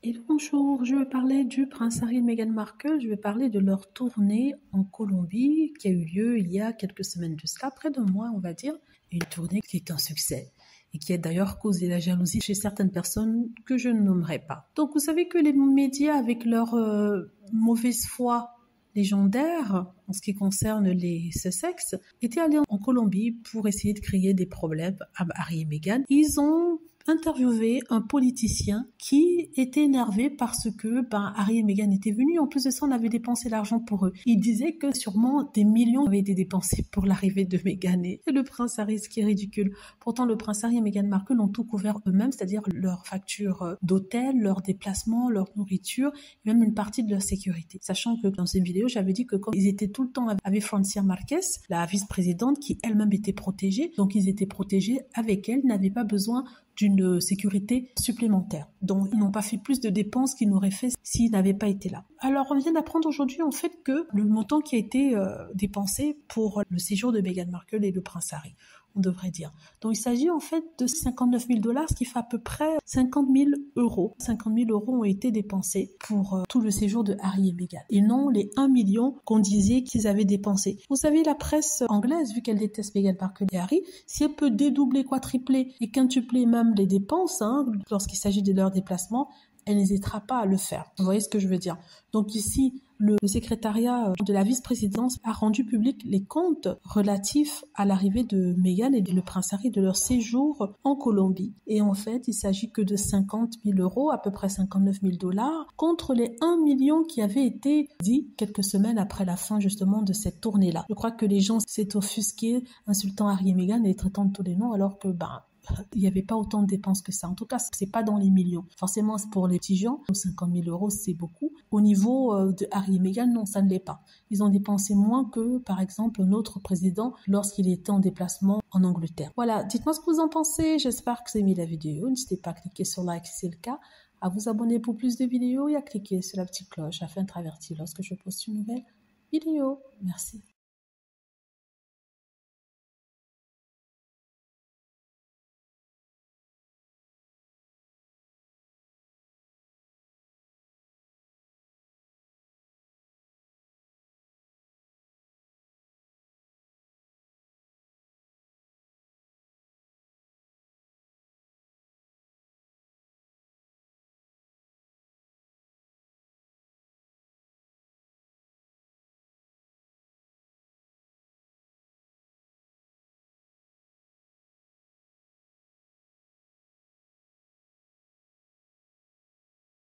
Et bonjour, je vais parler du prince Harry et Meghan Markle, je vais parler de leur tournée en Colombie qui a eu lieu il y a quelques semaines de cela, près d'un mois on va dire, une tournée qui est un succès et qui a d'ailleurs causé la jalousie chez certaines personnes que je ne nommerai pas. Donc vous savez que les médias avec leur mauvaise foi légendaire en ce qui concerne les Sussex étaient allés en Colombie pour essayer de créer des problèmes à Harry et Meghan. Ils ont interviewé un politicien qui était énervé parce que Harry et Meghan étaient venus. En plus de ça, on avait dépensé l'argent pour eux. Il disait que sûrement des millions avaient été dépensés pour l'arrivée de Meghan et le prince Harry, ce qui est ridicule. Pourtant, le prince Harry et Meghan Markle ont tout couvert eux-mêmes, c'est-à-dire leurs factures d'hôtel, leurs déplacements, leur nourriture, et même une partie de leur sécurité. Sachant que dans cette vidéo, j'avais dit que comme ils étaient tout le temps avec Francia Marquez, la vice-présidente qui elle-même était protégée, donc ils étaient protégés avec elle, n'avaient pas besoin d'une sécurité supplémentaire. Donc, ils n'ont pas fait plus de dépenses qu'ils n'auraient fait s'ils n'avaient pas été là. Alors, on vient d'apprendre aujourd'hui, en fait, que le montant qui a été dépensé pour le séjour de Meghan Markle et le prince Harry, on devrait dire. Donc, il s'agit en fait de 59 000 $, ce qui fait à peu près 50 000 euros. 50 000 euros ont été dépensés pour tout le séjour de Harry et Meghan. Et non les 1 million qu'on disait qu'ils avaient dépensé. Vous savez, la presse anglaise, vu qu'elle déteste Meghan Markle et Harry, si elle peut dédoubler, quadrupler et quintupler même les dépenses, lorsqu'il s'agit de leur déplacement, elle n'hésitera pas à le faire. Vous voyez ce que je veux dire? Donc ici, le secrétariat de la vice-présidence a rendu public les comptes relatifs à l'arrivée de Meghan et le prince Harry de leur séjour en Colombie. Et en fait, il s'agit que de 50 000 euros, à peu près 59 000 $, contre les 1 million qui avaient été dit quelques semaines après la fin justement de cette tournée-là. Je crois que les gens s'est offusqués, insultant Harry et Meghan et traitant de tous les noms, alors que il n'y avait pas autant de dépenses que ça. En tout cas, c'est pas dans les millions. Forcément, c'est pour les petits gens. 50 000 euros, c'est beaucoup. Au niveau de Harry et Meghan, non, ça ne l'est pas. Ils ont dépensé moins que, par exemple, notre président lorsqu'il était en déplacement en Angleterre. Voilà, dites-moi ce que vous en pensez. J'espère que vous avez aimé la vidéo. N'hésitez pas à cliquer sur like si c'est le cas, à vous abonner pour plus de vidéos et à cliquer sur la petite cloche afin d'être averti lorsque je poste une nouvelle vidéo. Merci.